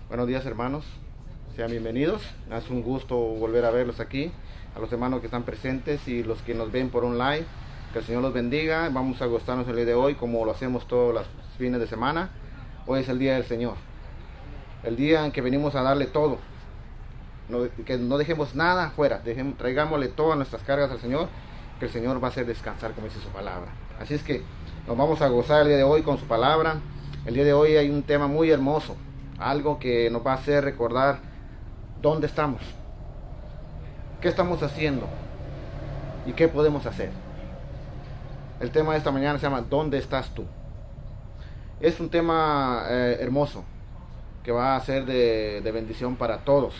Buenos días, hermanos, sean bienvenidos. Es un gusto volver a verlos aquí, a los hermanos que están presentes y los que nos ven por online. Que el Señor los bendiga. Vamos a gozarnos el día de hoy como lo hacemos todos los fines de semana. Hoy es el día del Señor, el día en que venimos a darle todo. Que no dejemos nada afuera, traigámosle todas nuestras cargas al Señor, que el Señor va a hacer descansar, como dice su palabra. Así es que nos vamos a gozar el día de hoy con su palabra. El día de hoy hay un tema muy hermoso, algo que nos va a hacer recordar dónde estamos, qué estamos haciendo y qué podemos hacer. El tema de esta mañana se llama ¿dónde estás tú? Es un tema hermoso que va a ser de bendición para todos.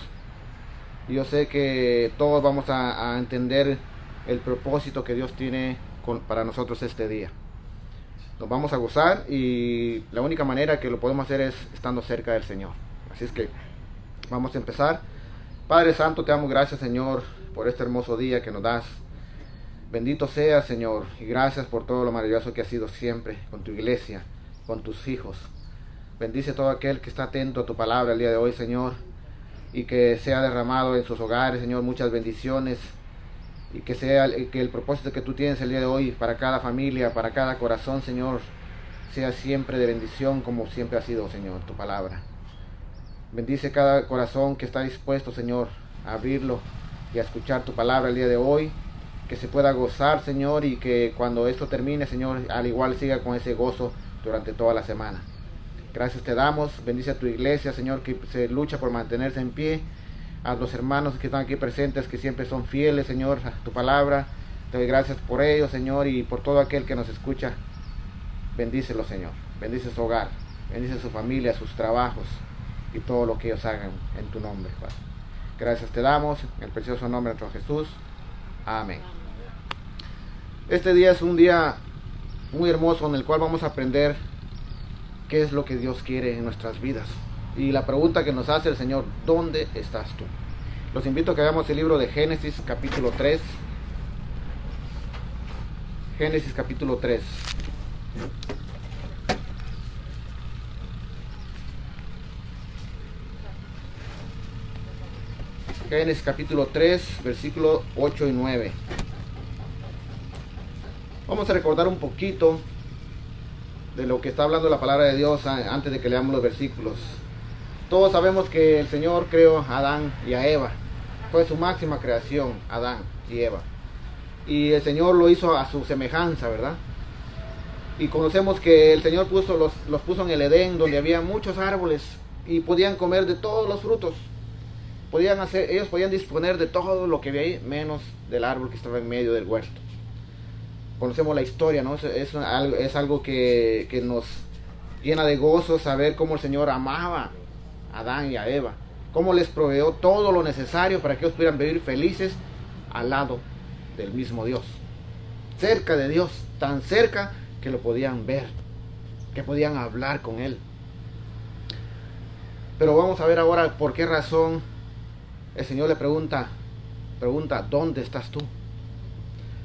Y yo sé que todos vamos a entender el propósito que Dios tiene para nosotros este día. Nos vamos a gozar y la única manera que lo podemos hacer es estando cerca del Señor. Así es que vamos a empezar. Padre Santo, te damos gracias, Señor, por este hermoso día que nos das. Bendito seas, Señor, y gracias por todo lo maravilloso que has sido siempre con tu iglesia, con tus hijos. Bendice a todo aquel que está atento a tu palabra el día de hoy, Señor, y que sea derramado en sus hogares, Señor, muchas bendiciones, y que el propósito que tú tienes el día de hoy para cada familia, para cada corazón, Señor, sea siempre de bendición como siempre ha sido, Señor, tu palabra. Bendice cada corazón que está dispuesto, Señor, a abrirlo y a escuchar tu palabra el día de hoy, que se pueda gozar, Señor, y que cuando esto termine, Señor, al igual siga con ese gozo durante toda la semana. Gracias te damos, bendice a tu iglesia, Señor, que se lucha por mantenerse en pie, a los hermanos que están aquí presentes, que siempre son fieles, Señor, a tu palabra. Te doy gracias por ellos, Señor, y por todo aquel que nos escucha. Bendícelo, Señor, bendice su hogar, bendice su familia, sus trabajos y todo lo que ellos hagan en tu nombre, Padre. Gracias te damos, en el precioso nombre de nuestro Jesús. Amén. Este día es un día muy hermoso en el cual vamos a aprender qué es lo que Dios quiere en nuestras vidas. Y la pregunta que nos hace el Señor, ¿dónde estás tú? Los invito a que hagamos el libro de Génesis capítulo 3. Génesis capítulo 3. Génesis capítulo 3, versículos 8 y 9. Vamos a recordar un poquito de lo que está hablando la palabra de Dios antes de que leamos los versículos. Todos sabemos que el Señor creó a Adán y a Eva. Fue su máxima creación, Adán y Eva. Y el Señor lo hizo a su semejanza, ¿verdad? Y conocemos que el Señor los puso en el Edén, donde había muchos árboles y podían comer de todos los frutos. Ellos podían disponer de todo lo que había ahí, menos del árbol que estaba en medio del huerto. Conocemos la historia, ¿no? Es algo que nos llena de gozo saber cómo el Señor amaba a Adán y a Eva, cómo les proveó todo lo necesario para que ellos pudieran vivir felices al lado del mismo Dios, cerca de Dios, tan cerca que lo podían ver, que podían hablar con Él. Pero vamos a ver ahora por qué razón el Señor le pregunta, ¿dónde estás tú?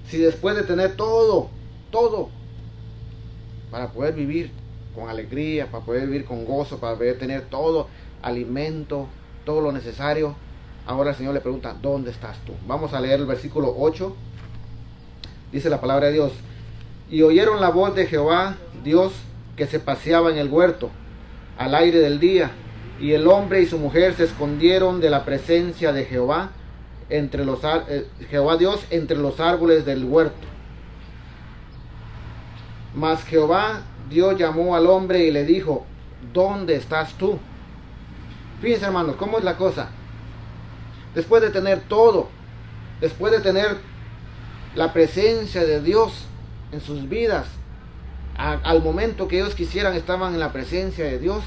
Si después de tener todo, para poder vivir con alegría, para poder vivir con gozo, para poder tener todo, alimento, todo lo necesario, ahora el Señor le pregunta, ¿dónde estás tú? Vamos a leer el versículo 8. Dice la palabra de Dios: y oyeron la voz de Jehová, Dios, que se paseaba en el huerto, al aire del día, y el hombre y su mujer se escondieron de la presencia de Jehová, Jehová Dios, entre los árboles del huerto. Mas Jehová Dios llamó al hombre y le dijo, ¿dónde estás tú? Fíjense, hermanos, cómo es la cosa. Después de tener todo, después de tener la presencia de Dios en sus vidas, al momento que ellos quisieran estaban en la presencia de Dios.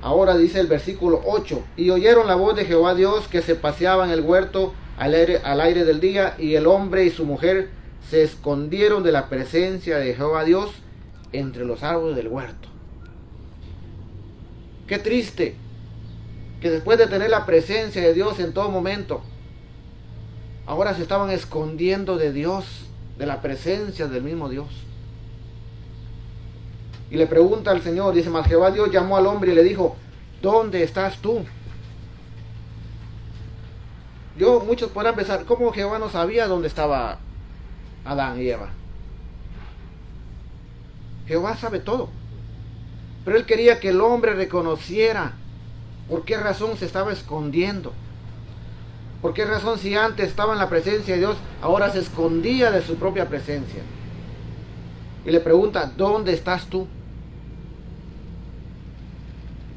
Ahora dice el versículo 8, y oyeron la voz de Jehová Dios que se paseaba en el huerto al aire del día, y el hombre y su mujer se escondieron de la presencia de Jehová Dios entre los árboles del huerto. Qué triste que después de tener la presencia de Dios en todo momento, ahora se estaban escondiendo de Dios, de la presencia del mismo Dios. Y le pregunta al Señor, dice, mas Jehová Dios llamó al hombre y le dijo, ¿Dónde estás tú? Muchos podrán pensar, ¿cómo Jehová no sabía dónde estaba Adán y Eva? Jehová sabe todo. Pero él quería que el hombre reconociera por qué razón se estaba escondiendo. ¿Por qué razón, si antes estaba en la presencia de Dios, ahora se escondía de su propia presencia? Y le pregunta, ¿dónde estás tú?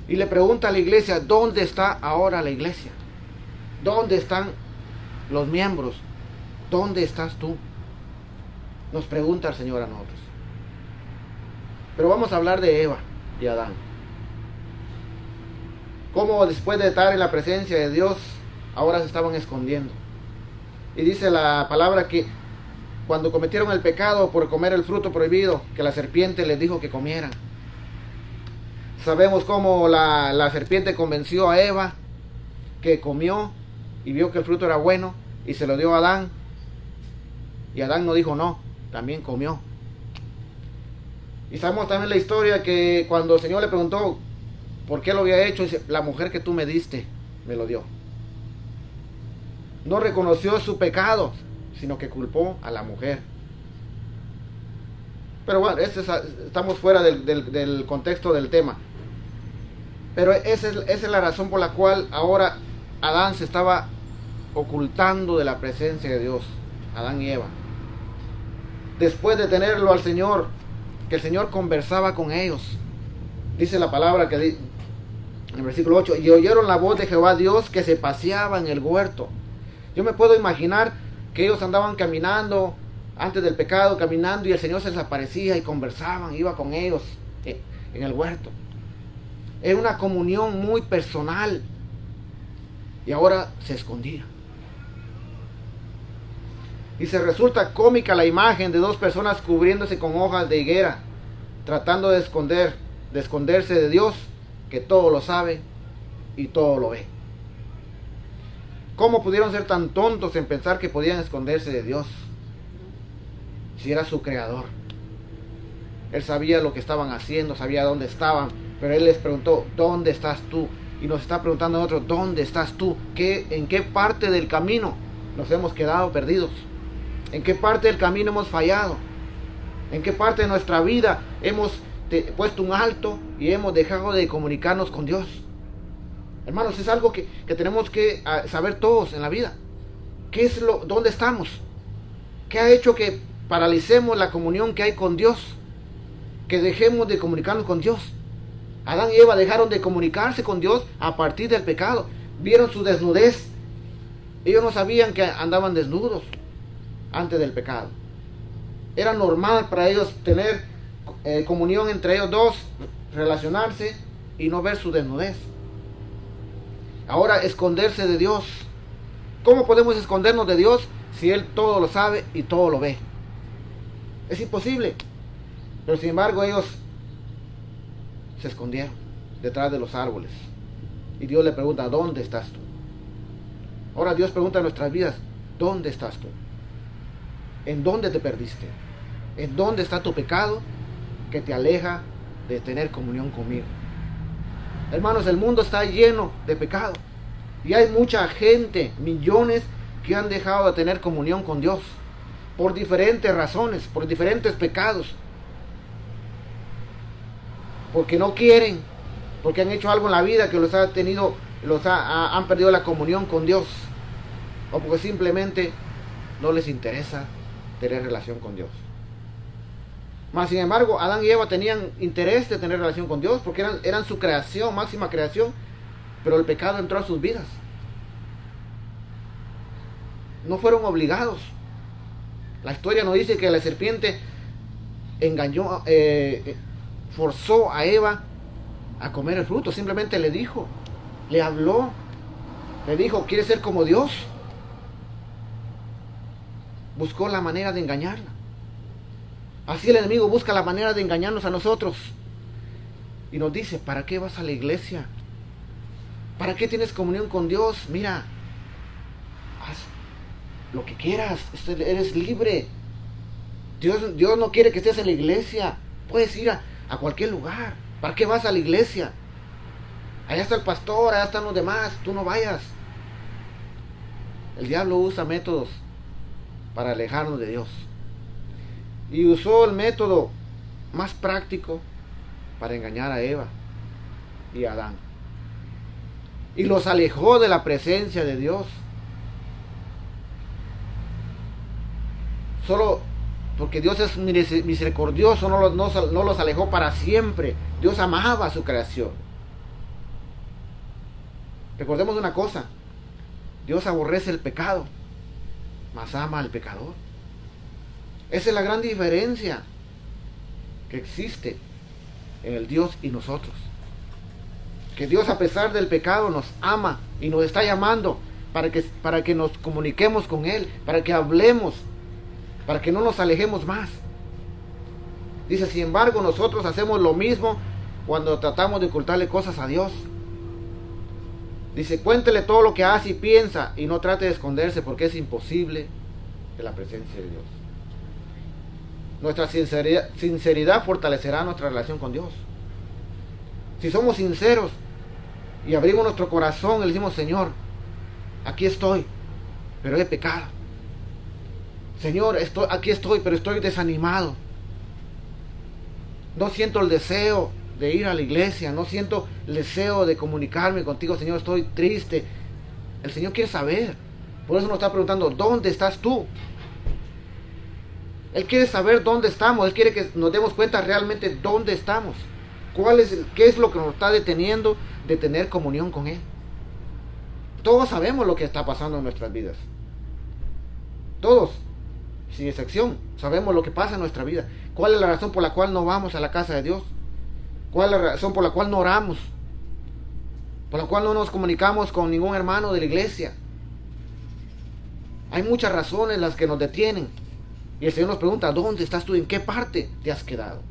Y le pregunta a la iglesia, ¿dónde está ahora la iglesia? ¿Dónde están los miembros? ¿Dónde estás tú? Nos pregunta el Señor a nosotros. Pero vamos a hablar de Eva y Adán. Cómo después de estar en la presencia de Dios, ahora se estaban escondiendo. Y dice la palabra que cuando cometieron el pecado por comer el fruto prohibido, que la serpiente les dijo que comieran. Sabemos cómo la serpiente convenció a Eva, que comió y vio que el fruto era bueno y se lo dio a Adán. Y Adán no dijo no, también comió. Y sabemos también la historia que cuando el Señor le preguntó por qué lo había hecho, dice, la mujer que tú me diste me lo dio. No reconoció su pecado, sino que culpó a la mujer. Pero bueno, estamos fuera del contexto del tema. Pero esa es la razón por la cual ahora Adán se estaba ocultando de la presencia de Dios, Adán y Eva. Después de tenerlo al Señor, que el Señor conversaba con ellos, dice la palabra que en el versículo 8, y oyeron la voz de Jehová Dios que se paseaba en el huerto. Yo me puedo imaginar que ellos andaban caminando antes del pecado, caminando, y el Señor se les aparecía y conversaban, iba con ellos en el huerto. Era una comunión muy personal. Y ahora se escondía. Y se resulta cómica la imagen de dos personas cubriéndose con hojas de higuera, tratando de esconderse de Dios, que todo lo sabe y todo lo ve. ¿Cómo pudieron ser tan tontos en pensar que podían esconderse de Dios? Si era su creador. Él sabía lo que estaban haciendo, sabía dónde estaban, pero Él les preguntó, ¿dónde estás tú? Y nos está preguntando a nosotros, ¿dónde estás tú? ¿En qué parte del camino nos hemos quedado perdidos? ¿En qué parte del camino hemos fallado? ¿En qué parte de nuestra vida hemos puesto un alto y hemos dejado de comunicarnos con Dios? Hermanos, es algo que tenemos que saber todos en la vida. ¿Dónde estamos? ¿Qué ha hecho que paralicemos la comunión que hay con Dios? Que dejemos de comunicarnos con Dios. Adán y Eva dejaron de comunicarse con Dios a partir del pecado. Vieron su desnudez. Ellos no sabían que andaban desnudos antes del pecado. Era normal para ellos tener comunión entre ellos dos, relacionarse y no ver su desnudez. Ahora, esconderse de Dios. ¿Cómo podemos escondernos de Dios si Él todo lo sabe y todo lo ve? Es imposible. Pero sin embargo ellos se escondieron detrás de los árboles. Y Dios le pregunta, ¿dónde estás tú? Ahora Dios pregunta en nuestras vidas, ¿dónde estás tú? ¿En dónde te perdiste? ¿En dónde está tu pecado que te aleja de tener comunión conmigo? Hermanos, el mundo está lleno de pecado. Y hay mucha gente, millones, que han dejado de tener comunión con Dios. Por diferentes razones, por diferentes pecados. Porque no quieren, porque han hecho algo en la vida que han perdido la comunión con Dios. O porque simplemente no les interesa tener relación con Dios. Mas sin embargo, Adán y Eva tenían interés de tener relación con Dios porque eran su creación, máxima creación, pero el pecado entró a sus vidas. No fueron obligados. La historia nos dice que la serpiente engañó, forzó a Eva a comer el fruto. Simplemente le dijo, le habló, le dijo, ¿quieres ser como Dios? Buscó la manera de engañarla. Así el enemigo busca la manera de engañarnos a nosotros. Y nos dice, ¿para qué vas a la iglesia? ¿Para qué tienes comunión con Dios? Mira, haz lo que quieras, eres libre. Dios no quiere que estés en la iglesia. Puedes ir a cualquier lugar. ¿Para qué vas a la iglesia? Allá está el pastor, allá están los demás, tú no vayas. El diablo usa métodos para alejarnos de Dios. Y usó el método más práctico para engañar a Eva y a Adán. Y los alejó de la presencia de Dios. Solo porque Dios es misericordioso, no los alejó para siempre. Dios amaba a su creación. Recordemos una cosa: Dios aborrece el pecado, mas ama al pecador. Esa es la gran diferencia que existe en el Dios y nosotros. Que Dios, a pesar del pecado, nos ama y nos está llamando para que nos comuniquemos con Él, para que hablemos, para que no nos alejemos más. Dice, sin embargo, nosotros hacemos lo mismo cuando tratamos de ocultarle cosas a Dios. Dice, cuéntele todo lo que hace y piensa y no trate de esconderse, porque es imposible de la presencia de Dios. Nuestra sinceridad fortalecerá nuestra relación con Dios. Si somos sinceros y abrimos nuestro corazón y le decimos, Señor, aquí estoy, pero he pecado. Señor, aquí estoy, pero estoy desanimado. No siento el deseo de ir a la iglesia, no siento el deseo de comunicarme contigo, Señor, estoy triste. El Señor quiere saber. Por eso nos está preguntando, ¿dónde estás tú? Él quiere saber dónde estamos. Él quiere que nos demos cuenta realmente dónde estamos. ¿Qué es lo que nos está deteniendo de tener comunión con Él? Todos sabemos lo que está pasando en nuestras vidas. Todos, sin excepción, sabemos lo que pasa en nuestra vida. ¿Cuál es la razón por la cual no vamos a la casa de Dios? ¿Cuál es la razón por la cual no oramos? Por la cual no nos comunicamos con ningún hermano de la iglesia. Hay muchas razones las que nos detienen. Y el Señor nos pregunta, ¿dónde estás tú? ¿En qué parte te has quedado?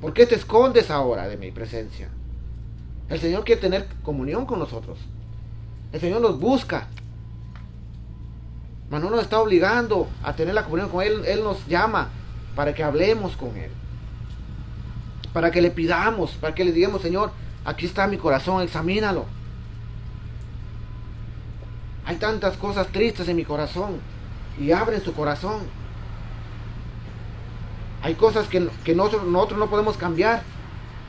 ¿Por qué te escondes ahora de mi presencia? El Señor quiere tener comunión con nosotros. El Señor nos busca. Mas no nos está obligando a tener la comunión con Él. Él nos llama para que hablemos con Él. Para que le pidamos, para que le digamos, Señor, aquí está mi corazón, examínalo. Hay tantas cosas tristes en mi corazón. Y abre su corazón. Hay cosas que nosotros no podemos cambiar,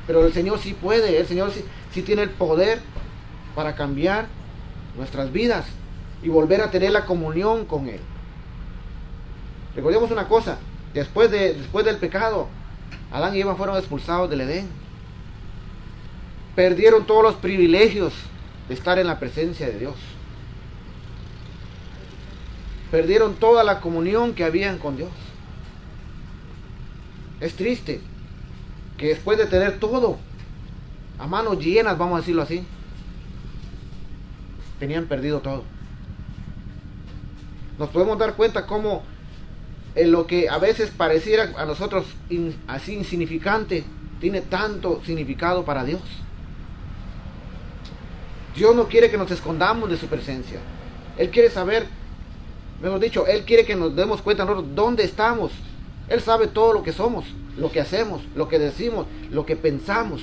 pero el Señor sí puede. El Señor sí tiene el poder para cambiar nuestras vidas y volver a tener la comunión con Él. Recordemos una cosa: después del pecado, Adán y Eva fueron expulsados del Edén. Perdieron todos los privilegios de estar en la presencia de Dios. Perdieron toda la comunión que habían con Dios. Es triste que después de tener todo a manos llenas, vamos a decirlo así, tenían perdido todo. Nos podemos dar cuenta cómo en lo que a veces pareciera a nosotros así insignificante, tiene tanto significado para Dios. Dios no quiere que nos escondamos de su presencia. Él quiere saber, mejor dicho, Él quiere que nos demos cuenta nosotros dónde estamos. Él sabe todo lo que somos, lo que hacemos, lo que decimos, lo que pensamos.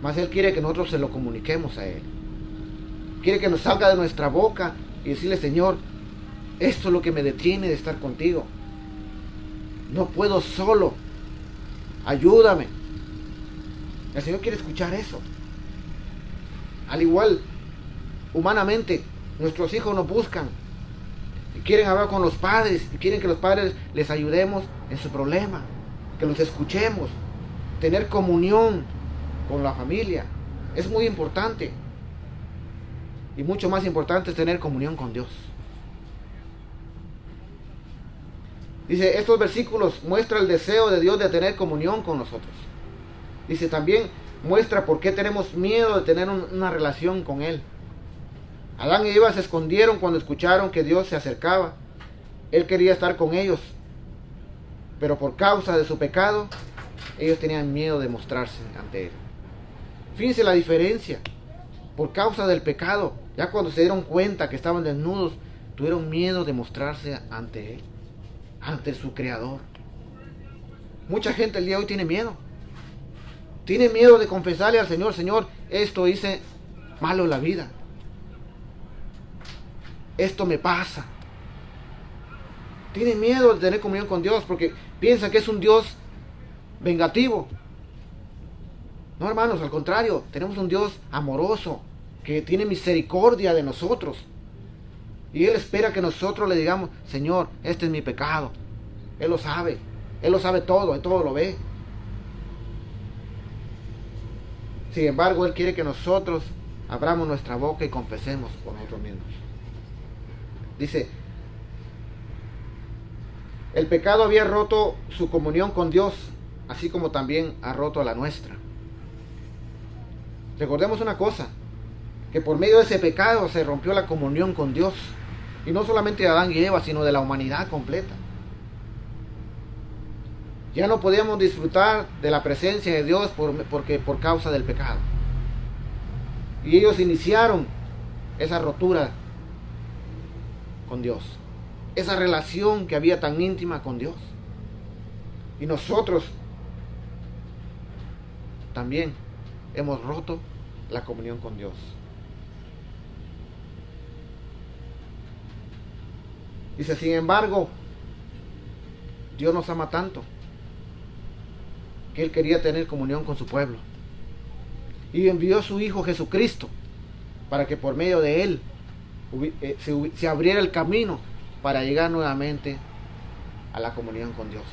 Mas Él quiere que nosotros se lo comuniquemos a Él. Quiere que nos salga de nuestra boca y decirle, Señor, esto es lo que me detiene de estar contigo. No puedo solo. Ayúdame. El Señor quiere escuchar eso. Al igual, humanamente, nuestros hijos nos buscan. Y quieren hablar con los padres. Y quieren que los padres les ayudemos en su problema. Que los escuchemos. Tener comunión con la familia. Es muy importante. Y mucho más importante es tener comunión con Dios. Dice, estos versículos muestran el deseo de Dios de tener comunión con nosotros. Dice, también muestra por qué tenemos miedo de tener una relación con Él. Adán y Eva se escondieron cuando escucharon que Dios se acercaba. Él quería estar con ellos, pero por causa de su pecado, ellos tenían miedo de mostrarse ante Él. Fíjense la diferencia. Por causa del pecado, ya cuando se dieron cuenta que estaban desnudos, tuvieron miedo de mostrarse ante Él, ante su Creador. Mucha gente el día de hoy tiene miedo. Tiene miedo de confesarle al Señor: Señor, esto hice malo en la vida. Esto me pasa. Tiene miedo de tener comunión con Dios porque piensa que es un Dios vengativo. No, hermanos, al contrario, tenemos un Dios amoroso que tiene misericordia de nosotros. Y Él espera que nosotros le digamos: Señor, este es mi pecado. Él lo sabe todo, Él todo lo ve. Sin embargo, Él quiere que nosotros abramos nuestra boca y confesemos por nosotros mismos. Dice: el pecado había roto su comunión con Dios, así como también ha roto la nuestra. Recordemos una cosa, que por medio de ese pecado se rompió la comunión con Dios. Y no solamente de Adán y Eva, sino de la humanidad completa. Ya no podíamos disfrutar de la presencia de Dios por causa del pecado. Y ellos iniciaron esa rotura con Dios. Esa relación que había tan íntima con Dios. Y nosotros también hemos roto la comunión con Dios. Dice: sin embargo, Dios nos ama tanto que Él quería tener comunión con su pueblo. Y envió a su Hijo Jesucristo para que por medio de Él se abriera el camino para llegar nuevamente a la comunión con Dios.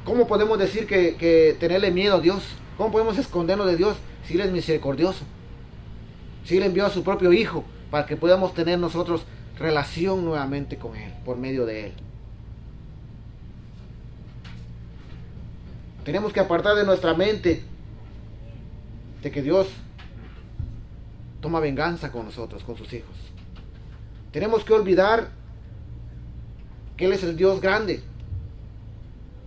¿Cómo podemos decir que tenerle miedo a Dios? ¿Cómo podemos escondernos de Dios si Él es misericordioso? Si Él envió a su propio Hijo para que podamos tener nosotros relación nuevamente con Él, por medio de Él. Tenemos que apartar de nuestra mente de que Dios toma venganza con nosotros, con sus hijos. Tenemos que olvidar que Él es el Dios grande.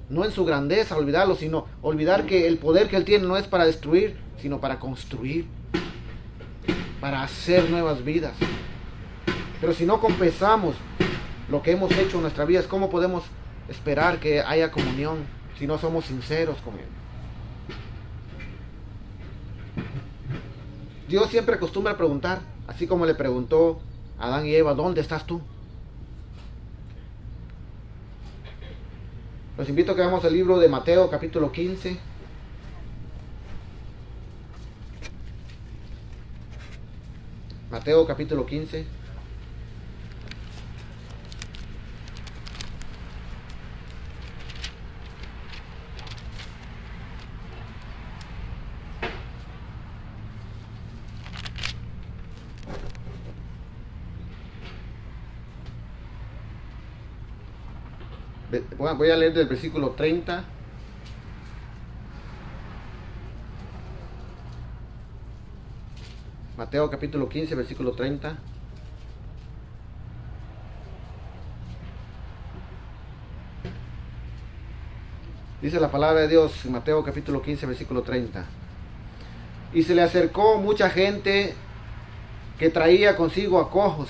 No en su grandeza olvidarlo, sino olvidar que el poder que Él tiene no es para destruir, sino para construir, para hacer nuevas vidas. Pero si no confesamos lo que hemos hecho en nuestra vida, ¿cómo podemos esperar que haya comunión si no somos sinceros con Él? Dios siempre acostumbra a preguntar, así como le preguntó a Adán y Eva: ¿dónde estás tú? Los invito a que vamos al libro de Mateo capítulo 15. Mateo capítulo 15. Voy a leer del versículo 30. Mateo capítulo 15, versículo 30. Dice la palabra de Dios en Mateo capítulo 15, versículo 30. Y se le acercó mucha gente que traía consigo a cojos,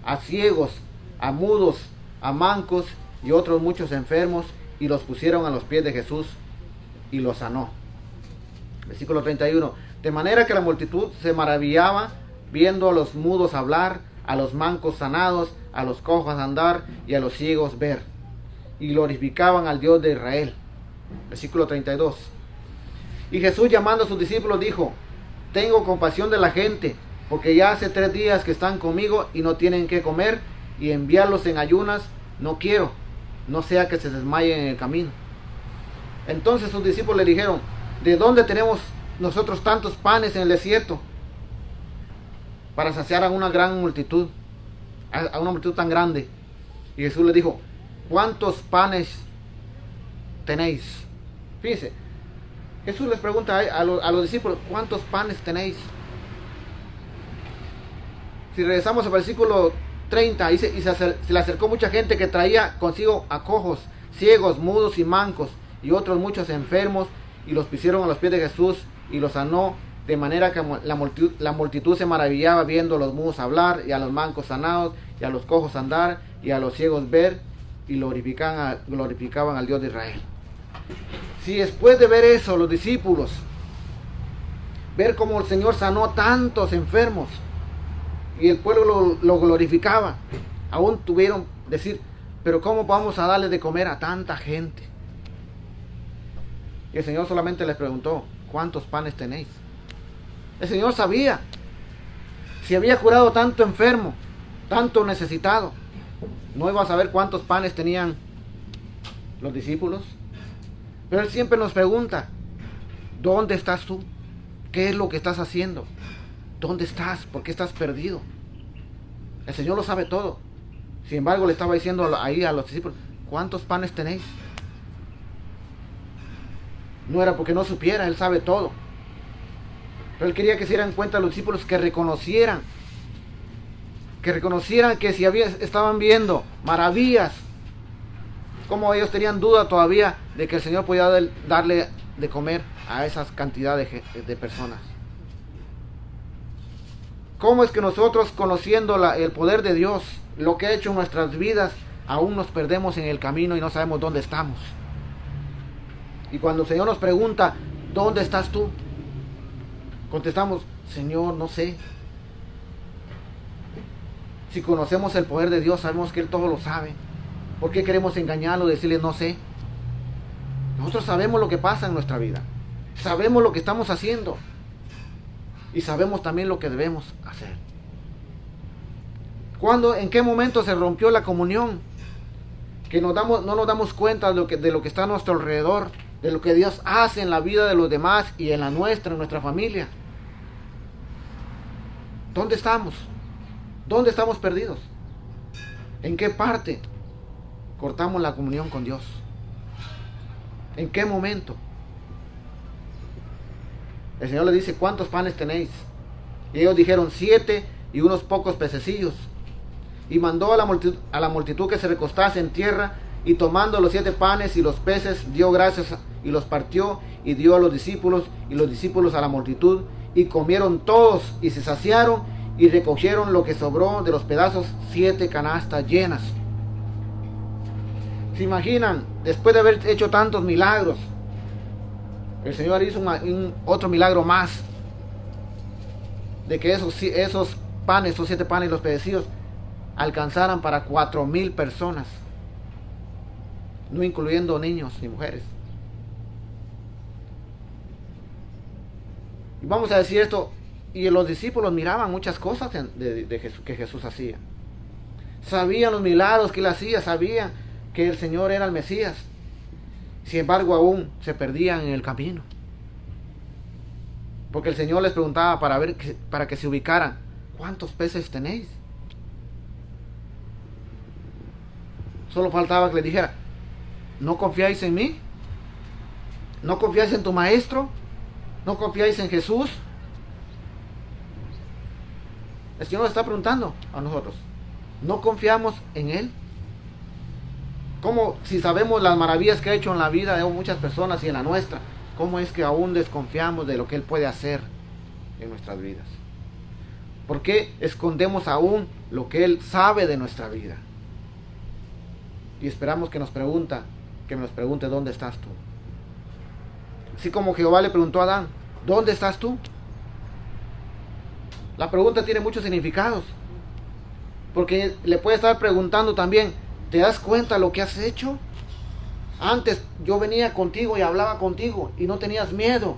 a ciegos, a mudos, a mancos y otros muchos enfermos, y los pusieron a los pies de Jesús y los sanó. Versículo 31. De manera que la multitud se maravillaba viendo a los mudos hablar, a los mancos sanados, a los cojos andar y a los ciegos ver, y glorificaban al Dios de Israel. Versículo 32. Y Jesús, llamando a sus discípulos, dijo: tengo compasión de la gente, porque ya hace 3 días que están conmigo y no tienen qué comer, y enviarlos en ayunas no quiero, no sea que se desmayen en el camino. Entonces sus discípulos le dijeron: ¿de dónde tenemos nosotros tantos panes en el desierto para saciar a una gran multitud, a una multitud tan grande? Y Jesús les dijo: ¿cuántos panes tenéis? Fíjense, Jesús les pregunta a los discípulos: ¿cuántos panes tenéis? Si regresamos al versículo 30, dice: y se le acercó mucha gente que traía consigo a cojos, ciegos, mudos y mancos, y otros muchos enfermos, y los pusieron a los pies de Jesús y los sanó, de manera que la multitud se maravillaba viendo a los mudos hablar, y a los mancos sanados, y a los cojos andar, y a los ciegos ver, y glorificaban al Dios de Israel. Si después de ver eso, los discípulos, ver cómo el Señor sanó a tantos enfermos y el pueblo lo glorificaba, aún tuvieron decir, pero ¿cómo vamos a darle de comer a tanta gente? Y el Señor solamente les preguntó, ¿cuántos panes tenéis? El Señor sabía si había curado tanto enfermo, tanto necesitado. No iba a saber cuántos panes tenían los discípulos. Pero Él siempre nos pregunta, ¿dónde estás tú? ¿Qué es lo que estás haciendo? ¿Dónde estás? ¿Por qué estás perdido? El Señor lo sabe todo. Sin embargo, le estaba diciendo ahí a los discípulos, ¿cuántos panes tenéis? No era porque no supiera, Él sabe todo. Pero Él quería que se dieran cuenta los discípulos, que reconocieran que si estaban viendo maravillas, como ellos tenían duda todavía de que el Señor podía darle de comer a esas cantidades de personas. ¿Cómo es que nosotros, conociendo el poder de Dios, lo que ha hecho en nuestras vidas, aún nos perdemos en el camino y no sabemos dónde estamos? Y cuando el Señor nos pregunta, ¿dónde estás tú? Contestamos, Señor, no sé. Si conocemos el poder de Dios, sabemos que Él todo lo sabe. ¿Por qué queremos engañarlo y decirle no sé? Nosotros sabemos lo que pasa en nuestra vida. Sabemos lo que estamos haciendo. Y sabemos también lo que debemos hacer. ¿En qué momento se rompió la comunión? Que no nos damos cuenta de lo que está a nuestro alrededor, de lo que Dios hace en la vida de los demás y en la nuestra, en nuestra familia. ¿Dónde estamos? ¿Dónde estamos perdidos? ¿En qué parte cortamos la comunión con Dios? ¿En qué momento? El Señor le dice, ¿cuántos panes tenéis? Y ellos dijeron 7 y unos pocos pececillos. Y mandó a la multitud que se recostase en tierra, y tomando los 7 panes y los peces, dio gracias y los partió y dio a los discípulos, y los discípulos a la multitud, y comieron todos y se saciaron, y recogieron lo que sobró de los pedazos, 7 canastas llenas. ¿Se imaginan? Después de haber hecho tantos milagros, el Señor hizo otro milagro más, de que esos panes, esos 7 panes y los pececillos alcanzaran para 4,000 personas, no incluyendo niños ni mujeres. Y vamos a decir esto, y los discípulos miraban muchas cosas que Jesús hacía. Sabían los milagros que Él hacía, sabían que el Señor era el Mesías. Sin embargo, aún se perdían en el camino. Porque el Señor les preguntaba para que se ubicaran, ¿cuántos peces tenéis? Solo faltaba que les dijera, ¿no confiáis en mí? ¿No confiáis en tu maestro? ¿No confiáis en Jesús? El Señor nos está preguntando a nosotros, ¿no confiamos en Él? ¿Cómo, si sabemos las maravillas que ha hecho en la vida de muchas personas y en la nuestra, cómo es que aún desconfiamos de lo que Él puede hacer en nuestras vidas? ¿Por qué escondemos aún lo que Él sabe de nuestra vida? Y esperamos que nos pregunte, ¿dónde estás tú? Así como Jehová le preguntó a Adán, ¿dónde estás tú? La pregunta tiene muchos significados. Porque le puede estar preguntando también, ¿te das cuenta lo que has hecho? Antes yo venía contigo y hablaba contigo y no tenías miedo.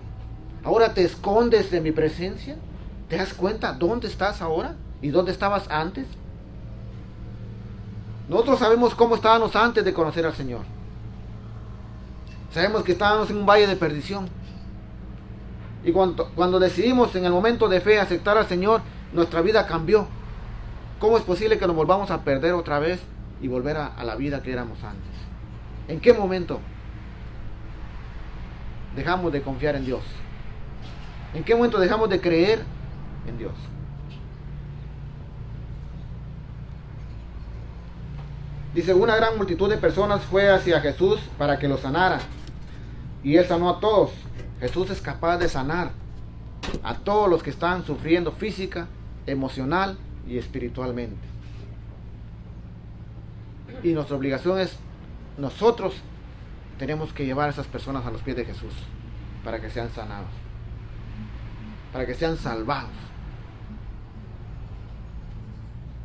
Ahora te escondes de mi presencia. ¿Te das cuenta dónde estás ahora y dónde estabas antes? Nosotros sabemos cómo estábamos antes de conocer al Señor. Sabemos que estábamos en un valle de perdición. Y cuando decidimos en el momento de fe aceptar al Señor, nuestra vida cambió. ¿Cómo es posible que nos volvamos a perder otra vez y volver a la vida que éramos antes? ¿En qué momento dejamos de confiar en Dios? ¿En qué momento dejamos de creer en Dios? Dice, una gran multitud de personas fue hacia Jesús para que lo sanara. Y Él sanó a todos. Jesús es capaz de sanar a todos los que están sufriendo física, emocional y espiritualmente. Y nuestra obligación es nosotros tenemos que llevar a esas personas a los pies de Jesús para que sean sanados, para que sean salvados.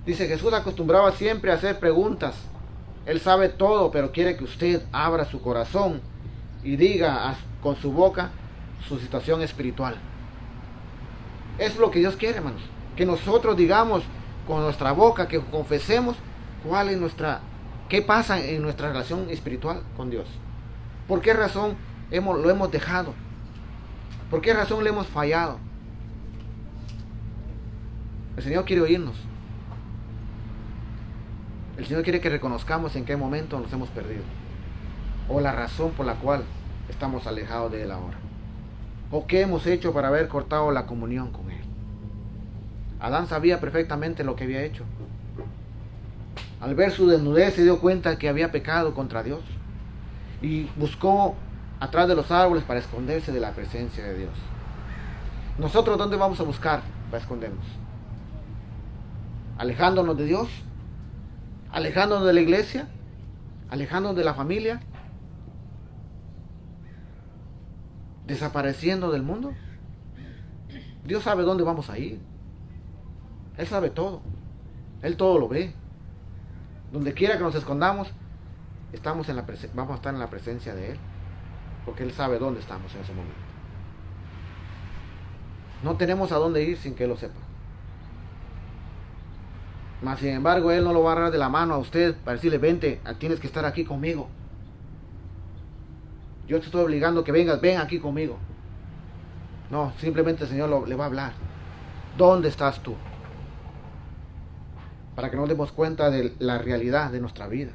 Dice, Jesús acostumbraba siempre a hacer preguntas. Él sabe todo, pero quiere que usted abra su corazón y diga con su boca su situación espiritual. Es lo que Dios quiere, hermanos. Que nosotros digamos con nuestra boca, que confesemos cuál es qué pasa en nuestra relación espiritual con Dios. ¿Por qué razón lo hemos dejado? ¿Por qué razón le hemos fallado? El Señor quiere oírnos. El Señor quiere que reconozcamos en qué momento nos hemos perdido, o la razón por la cual estamos alejados de Él ahora, o qué hemos hecho para haber cortado la comunión con Él. Adán sabía perfectamente lo que había hecho. Al ver su desnudez se dio cuenta que había pecado contra Dios y buscó atrás de los árboles para esconderse de la presencia de Dios. ¿Nosotros dónde vamos a buscar para escondernos? ¿Alejándonos de Dios? ¿Alejándonos de la iglesia? ¿Alejándonos de la familia? ¿Desapareciendo del mundo? Dios sabe dónde vamos a ir. Él sabe todo. Él todo lo ve. Donde quiera que nos escondamos, vamos a estar en la presencia de Él. Porque Él sabe dónde estamos en ese momento. No tenemos a dónde ir sin que Él lo sepa. Mas sin embargo, Él no lo va a agarrar de la mano a usted para decirle, vente, tienes que estar aquí conmigo. Yo te estoy obligando que vengas, ven aquí conmigo. No, simplemente el Señor le va a hablar. ¿Dónde estás tú? Para que nos demos cuenta de la realidad de nuestra vida.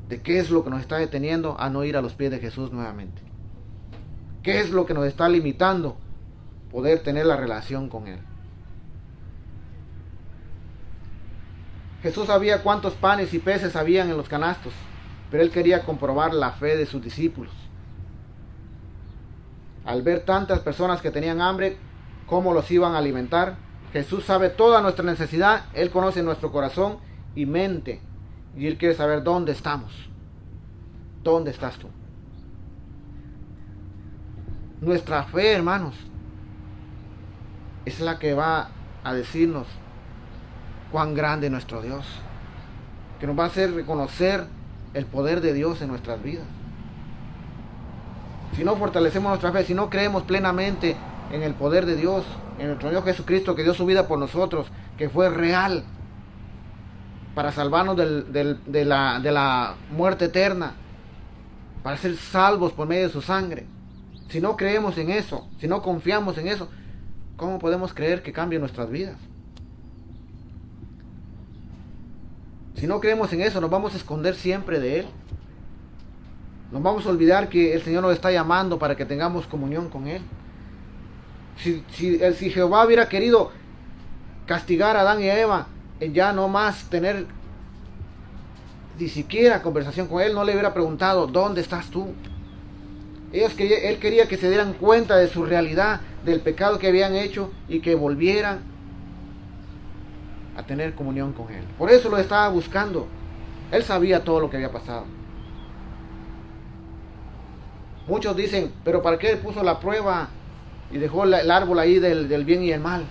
De qué es lo que nos está deteniendo a no ir a los pies de Jesús nuevamente. ¿Qué es lo que nos está limitando poder tener la relación con Él? Jesús sabía cuántos panes y peces habían en los canastos, pero Él quería comprobar la fe de sus discípulos. Al ver tantas personas que tenían hambre, ¿cómo los iban a alimentar? Jesús sabe toda nuestra necesidad, Él conoce nuestro corazón y mente, y Él quiere saber dónde estamos. ¿Dónde estás tú? Nuestra fe, hermanos, es la que va a decirnos cuán grande es nuestro Dios, que nos va a hacer reconocer el poder de Dios en nuestras vidas. Si no fortalecemos nuestra fe, si no creemos plenamente en el poder de Dios, en nuestro Dios Jesucristo, que dio su vida por nosotros, que fue real para salvarnos de la muerte eterna, para ser salvos por medio de su sangre. Si no creemos en eso, si no confiamos en eso, ¿cómo podemos creer que cambie nuestras vidas? Si no creemos en eso, nos vamos a esconder siempre de Él. Nos vamos a olvidar que el Señor nos está llamando para que tengamos comunión con Él. Si Jehová hubiera querido castigar a Adán y a Eva, en ya no más tener ni siquiera conversación con Él, no le hubiera preguntado, ¿dónde estás tú? Él quería que se dieran cuenta de su realidad, del pecado que habían hecho y que volvieran a tener comunión con Él. Por eso lo estaba buscando. Él sabía todo lo que había pasado. Muchos dicen, pero ¿para qué puso la prueba y dejó el árbol ahí del bien y el mal?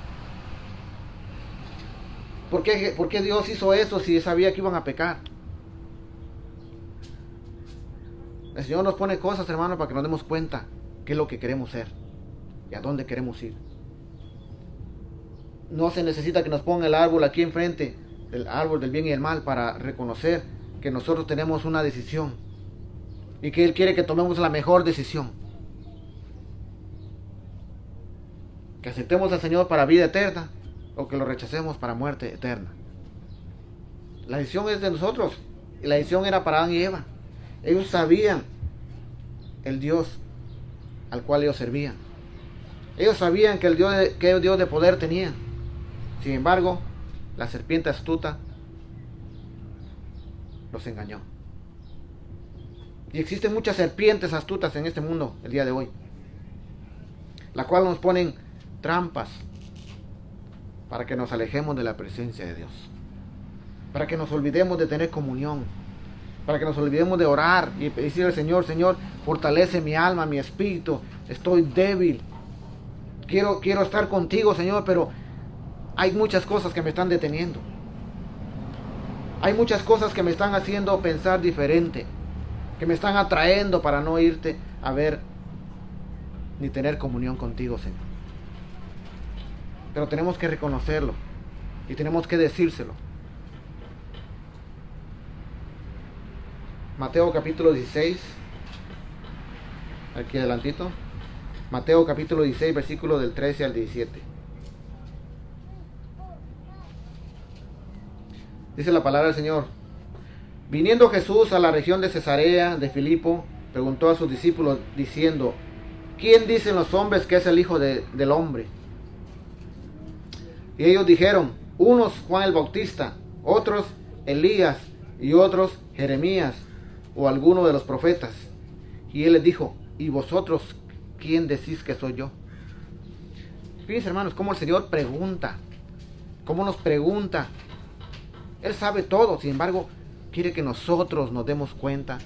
¿Por qué Dios hizo eso si sabía que iban a pecar? El Señor nos pone cosas, hermanos, para que nos demos cuenta qué es lo que queremos ser y a dónde queremos ir. No se necesita que nos ponga el árbol aquí enfrente, el árbol del bien y el mal, para reconocer que nosotros tenemos una decisión y que Él quiere que tomemos la mejor decisión. Que aceptemos al Señor para vida eterna o que lo rechacemos para muerte eterna. La decisión es de nosotros. Y la decisión era para Adán y Eva. Ellos sabían el Dios al cual ellos servían. Ellos sabían que el Dios de poder tenían. Sin embargo, la serpiente astuta los engañó. Y existen muchas serpientes astutas en este mundo el día de hoy, la cual nos ponen trampas para que nos alejemos de la presencia de Dios, para que nos olvidemos de tener comunión, para que nos olvidemos de orar y decirle al Señor: Señor, fortalece mi alma, mi espíritu, estoy débil, quiero estar contigo, Señor, pero hay muchas cosas que me están deteniendo. Hay muchas cosas que me están haciendo pensar diferente, que me están atrayendo para no irte a ver ni tener comunión contigo, Señor. Pero tenemos que reconocerlo y tenemos que decírselo. Mateo capítulo 16, aquí adelantito. Mateo capítulo 16, versículo del 13 al 17. Dice la palabra del Señor: viniendo Jesús a la región de Cesarea de Filipo, preguntó a sus discípulos diciendo: ¿quién dicen los hombres que es el Hijo del Hombre? Y ellos dijeron: unos Juan el Bautista, otros Elías, y otros Jeremías o alguno de los profetas. Y él les dijo: ¿y vosotros quién decís que soy yo? Fíjense, hermanos, cómo el Señor pregunta, cómo nos pregunta. Él sabe todo, sin embargo, quiere que nosotros nos demos cuenta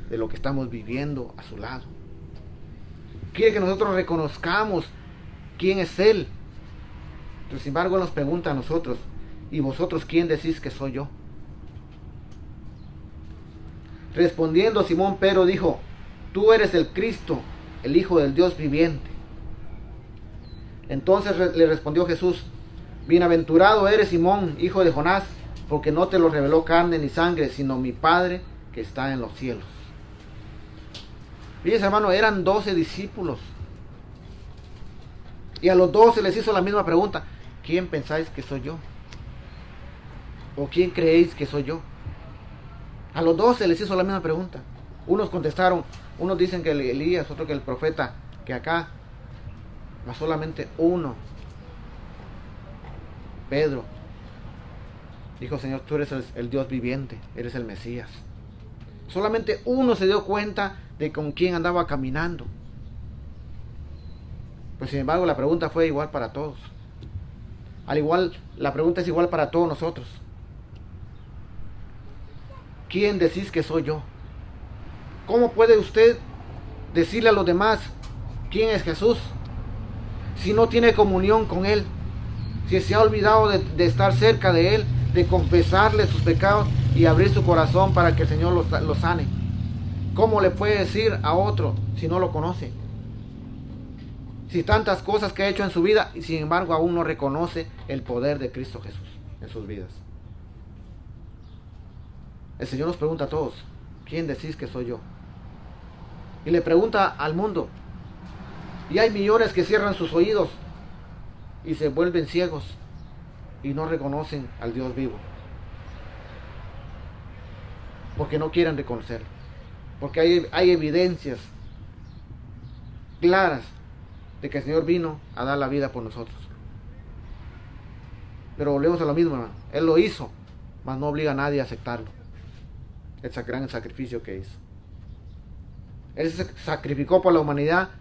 de lo que estamos viviendo a su lado. Quiere que nosotros reconozcamos quién es Él. Pero sin embargo, Él nos pregunta a nosotros: ¿y vosotros quién decís que soy yo? Respondiendo Simón Pedro dijo: tú eres el Cristo, el Hijo del Dios viviente. Entonces le respondió Jesús: bienaventurado eres, Simón, hijo de Jonás, porque no te lo reveló carne ni sangre, sino mi Padre que está en los cielos. Fíjense, hermano, eran 12 discípulos. Y a los 12 les hizo la misma pregunta: ¿quién pensáis que soy yo? ¿O quién creéis que soy yo? A los 12 les hizo la misma pregunta. Unos contestaron, unos dicen que Elías, otro que el profeta, que acá, mas solamente uno, Pedro, dijo: Señor, tú eres el Dios viviente, eres el Mesías. Solamente uno se dio cuenta de con quién andaba caminando. Pues sin embargo, la pregunta fue igual para todos. Al igual, la pregunta es igual para todos nosotros. ¿Quién decís que soy yo? ¿Cómo puede usted decirle a los demás quién es Jesús si no tiene comunión con Él? Si se ha olvidado de estar cerca de Él, de confesarle sus pecados y abrir su corazón para que el Señor lo sane. ¿Cómo le puede decir a otro si no lo conoce? Si tantas cosas que ha hecho en su vida y sin embargo aún no reconoce el poder de Cristo Jesús en sus vidas. El Señor nos pregunta a todos: ¿quién decís que soy yo? Y le pregunta al mundo. Y hay millones que cierran sus oídos y se vuelven ciegos y no reconocen al Dios vivo, porque no quieren reconocerlo, porque hay evidencias claras de que el Señor vino a dar la vida por nosotros. Pero volvemos a lo mismo, hermano. Él lo hizo, mas no obliga a nadie a aceptarlo. El gran sacrificio que hizo. Él se sacrificó por la humanidad,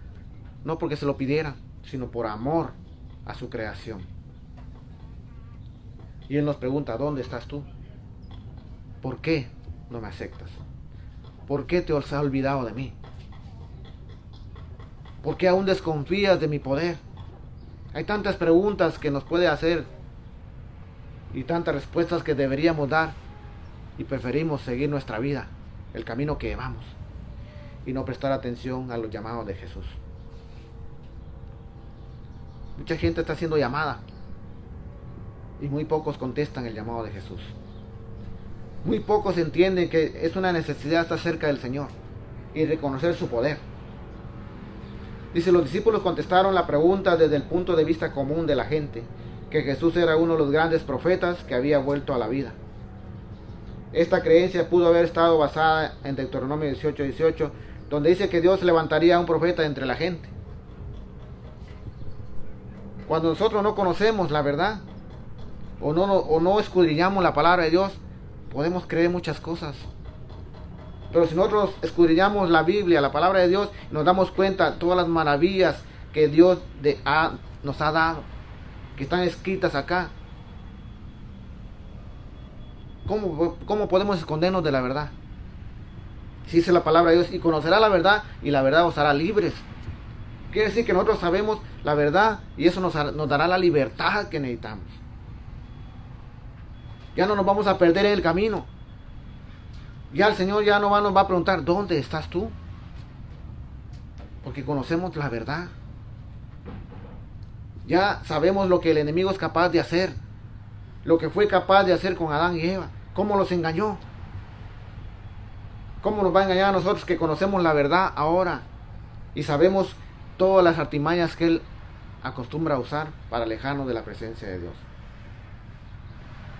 no porque se lo pidiera, sino por amor a su creación. Y Él nos pregunta: ¿dónde estás tú? ¿Por qué no me aceptas? ¿Por qué te has olvidado de mí? ¿Por qué aún desconfías de mi poder? Hay tantas preguntas que nos puede hacer y tantas respuestas que deberíamos dar, y preferimos seguir nuestra vida, el camino que llevamos, y no prestar atención a los llamados de Jesús. Mucha gente está siendo llamada y muy pocos contestan el llamado de Jesús. Muy pocos entienden que es una necesidad estar cerca del Señor y reconocer su poder. Dice: los discípulos contestaron la pregunta desde el punto de vista común de la gente, que Jesús era uno de los grandes profetas que había vuelto a la vida. Esta creencia pudo haber estado basada en Deuteronomio 18:18, donde dice que Dios levantaría a un profeta entre la gente. Cuando nosotros no conocemos la verdad o no escudriñamos la palabra de Dios, podemos creer muchas cosas. Pero si nosotros escudriñamos la Biblia, la palabra de Dios, nos damos cuenta de todas las maravillas que Dios nos ha dado, que están escritas acá. ¿Cómo podemos escondernos de la verdad? Si dice la palabra de Dios, y conocerá la verdad, y la verdad os hará libres. Quiere decir que nosotros sabemos la verdad, y eso nos dará la libertad que necesitamos. Ya no nos vamos a perder en el camino. Ya el Señor ya no nos va a preguntar, ¿dónde estás tú? Porque conocemos la verdad. Ya sabemos lo que el enemigo es capaz de hacer. Lo que fue capaz de hacer con Adán y Eva. Cómo los engañó. Cómo nos va a engañar a nosotros que conocemos la verdad ahora. Y sabemos todas las artimañas que él acostumbra a usar para alejarnos de la presencia de Dios.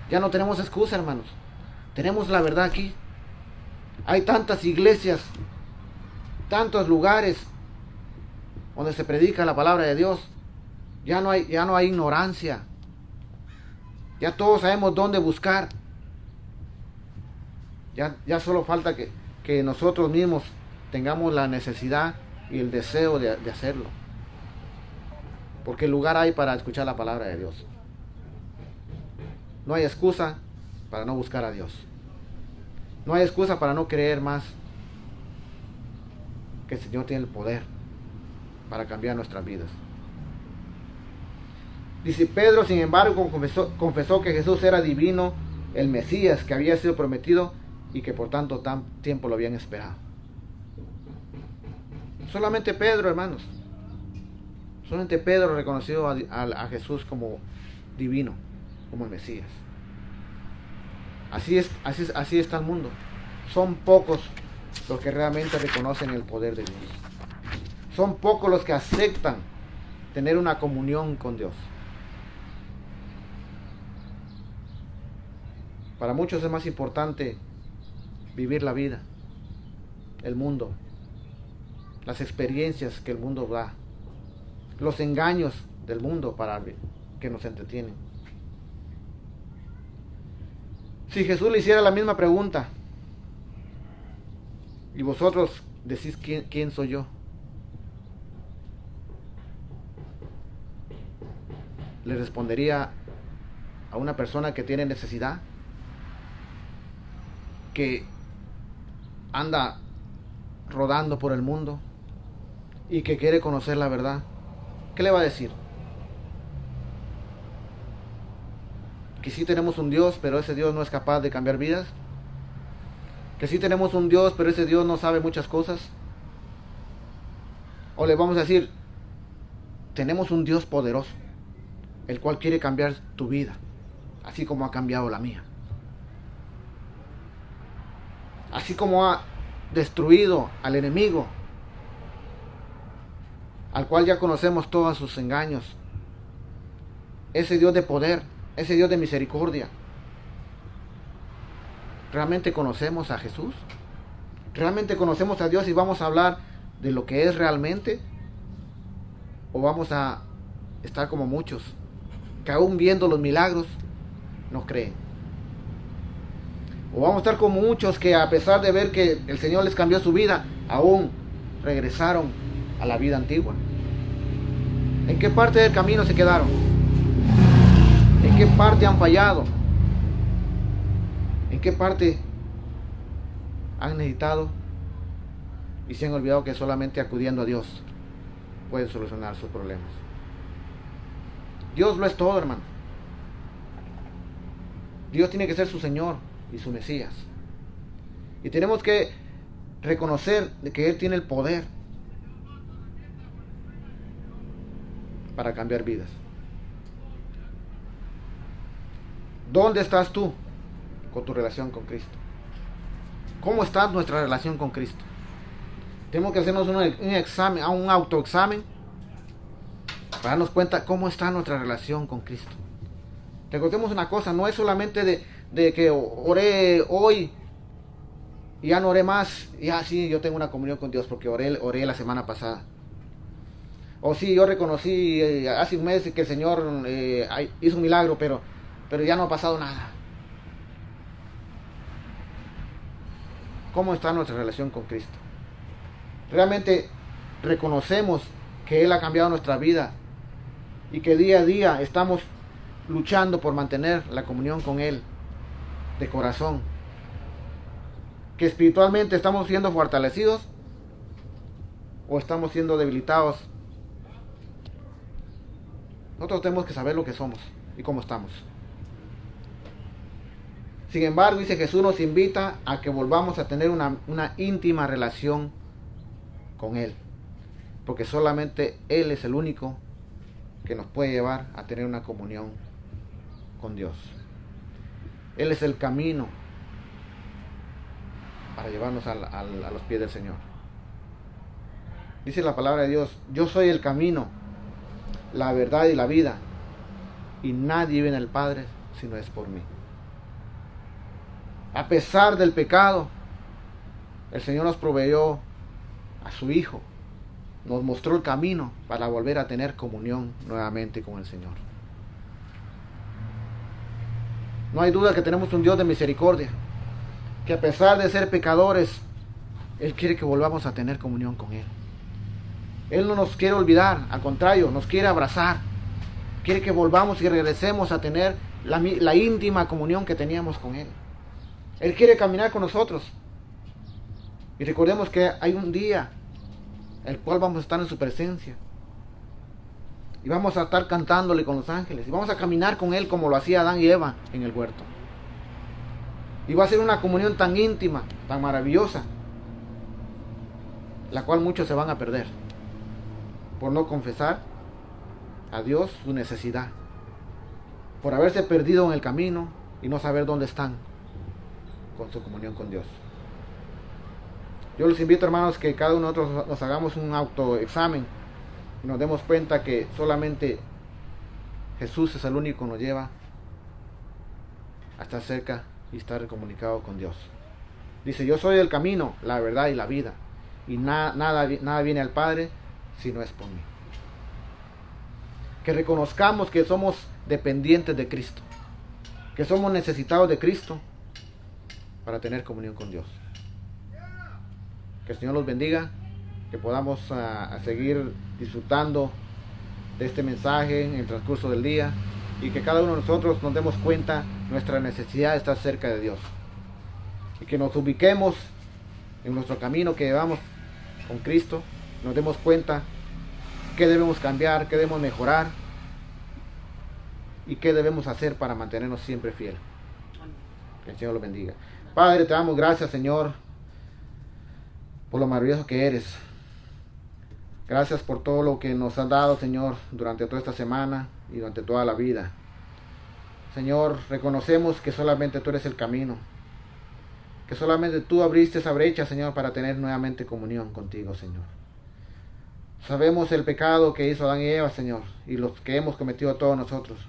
Ya no tenemos excusa, hermanos. Tenemos la verdad aquí. Hay tantas iglesias, tantos lugares donde se predica la palabra de Dios. Ya no hay ignorancia. Ya todos sabemos dónde buscar. Ya solo falta que nosotros mismos tengamos la necesidad y el deseo de hacerlo. Porque lugar hay para escuchar la palabra de Dios. No hay excusa para no buscar a Dios. No hay excusa para no creer más que el Señor tiene el poder para cambiar nuestras vidas. Dice Pedro, sin embargo, confesó que Jesús era divino, el Mesías que había sido prometido y que por tanto tiempo lo habían esperado. Solamente Pedro, hermanos. Solamente Pedro reconoció a Jesús como divino, como el Mesías. Así está el mundo. Son pocos los que realmente reconocen el poder de Dios. Son pocos los que aceptan tener una comunión con Dios. Para muchos es más importante vivir la vida, el mundo, las experiencias que el mundo da, los engaños del mundo que nos entretienen. Si Jesús le hiciera la misma pregunta, y vosotros decís quién soy yo, le respondería a una persona que tiene necesidad, que anda rodando por el mundo y que quiere conocer la verdad. ¿Qué le va a decir? Que sí tenemos un Dios, pero ese Dios no es capaz de cambiar vidas. Que sí tenemos un Dios, pero ese Dios no sabe muchas cosas. O le vamos a decir, tenemos un Dios poderoso, el cual quiere cambiar tu vida, así como ha cambiado la mía. Así como ha destruido al enemigo, al cual ya conocemos todos sus engaños. Ese Dios de poder, ese Dios de misericordia. ¿Realmente conocemos a Jesús? ¿Realmente conocemos a Dios y vamos a hablar de lo que es realmente? ¿O vamos a estar como muchos, que aún viendo los milagros, no creen? ¿O vamos a estar como muchos que a pesar de ver que el Señor les cambió su vida, aún regresaron a la vida antigua? ¿En qué parte del camino se quedaron? ¿En qué parte han fallado? ¿En qué parte han necesitado y se han olvidado que solamente acudiendo a Dios pueden solucionar sus problemas? Dios lo es todo, hermano. Dios tiene que ser su Señor y su Mesías. Y tenemos que reconocer de que Él tiene el poder para cambiar vidas. ¿Dónde estás tú con tu relación con Cristo? ¿Cómo está nuestra relación con Cristo? Tenemos que hacernos un examen, un autoexamen, para darnos cuenta cómo está nuestra relación con Cristo. Recordemos una cosa, no es solamente de que oré hoy y ya no oré más, y sí, yo tengo una comunión con Dios porque oré la semana pasada. O sí, yo reconocí hace un mes que el Señor hizo un milagro, pero ya no ha pasado nada. ¿Cómo está nuestra relación con Cristo? ¿Realmente reconocemos que Él ha cambiado nuestra vida y que día a día estamos luchando por mantener la comunión con Él de corazón? que espiritualmente estamos siendo fortalecidos o estamos siendo debilitados. Nosotros tenemos que saber lo que somos y cómo estamos. Sin embargo, dice Jesús nos invita a que volvamos a tener una íntima relación con Él. Porque solamente Él es el único que nos puede llevar a tener una comunión con Dios. Él es el camino para llevarnos a los pies del Señor. Dice la palabra de Dios: yo soy el camino, la verdad y la vida, y nadie viene al Padre si no es por mí. A pesar del pecado, el Señor nos proveyó a su Hijo, nos mostró el camino para volver a tener comunión nuevamente con el Señor. No hay duda que tenemos un Dios de misericordia, que a pesar de ser pecadores, Él quiere que volvamos a tener comunión con Él. Él no nos quiere olvidar, al contrario, nos quiere abrazar. Quiere que volvamos y regresemos a tener la íntima comunión que teníamos con Él. Él quiere caminar con nosotros. Y recordemos que hay un día el cual vamos a estar en su presencia. Y vamos a estar cantándole con los ángeles. Y vamos a caminar con Él como lo hacía Adán y Eva en el huerto. Y va a ser una comunión tan íntima, tan maravillosa, la cual muchos se van a perder por no confesar a Dios su necesidad, por haberse perdido en el camino y no saber dónde están con su comunión con Dios. Yo les invito, hermanos, que cada uno de nosotros nos hagamos un autoexamen y nos demos cuenta que solamente Jesús es el único que nos lleva a estar cerca y estar comunicado con Dios. Dice: yo soy el camino, la verdad y la vida, y nada viene al Padre si no es por mí. Que reconozcamos que somos dependientes de Cristo, que somos necesitados de Cristo para tener comunión con Dios. Que el Señor los bendiga, que podamos seguir disfrutando de este mensaje en el transcurso del día, y que cada uno de nosotros nos demos cuenta nuestra necesidad de estar cerca de Dios, y que nos ubiquemos en nuestro camino que llevamos con Cristo, nos demos cuenta qué debemos cambiar, qué debemos mejorar y qué debemos hacer para mantenernos siempre fieles. Que el Señor los bendiga. Padre, te damos gracias, Señor, por lo maravilloso que eres. Gracias por todo lo que nos has dado, Señor, durante toda esta semana y durante toda la vida. Señor, reconocemos que solamente tú eres el camino, que solamente tú abriste esa brecha, Señor, para tener nuevamente comunión contigo, Señor. Sabemos el pecado que hizo Adán y Eva, Señor, y los que hemos cometido todos nosotros.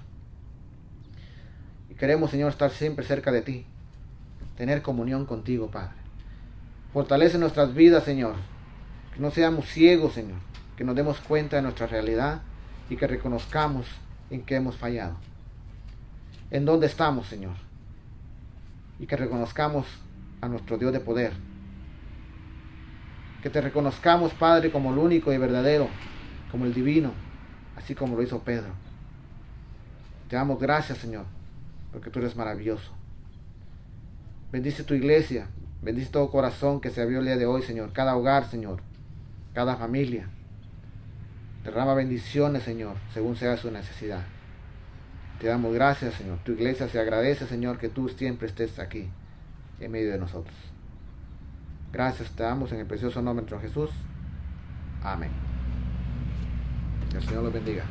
Y queremos, Señor, estar siempre cerca de ti, tener comunión contigo, Padre. Fortalece nuestras vidas, Señor. Que no seamos ciegos, Señor. Que nos demos cuenta de nuestra realidad y que reconozcamos en qué hemos fallado. En dónde estamos, Señor. Y que reconozcamos a nuestro Dios de poder. Que te reconozcamos, Padre, como el único y verdadero, como el divino, así como lo hizo Pedro. Te damos gracias, Señor, porque tú eres maravilloso. Bendice tu iglesia, bendice todo corazón que se abrió el día de hoy, Señor. Cada hogar, Señor, cada familia. Derrama bendiciones, Señor, según sea su necesidad. Te damos gracias, Señor. Tu iglesia se agradece, Señor, que tú siempre estés aquí, en medio de nosotros. Gracias te damos en el precioso nombre de Jesús. Amén. Que el Señor los bendiga.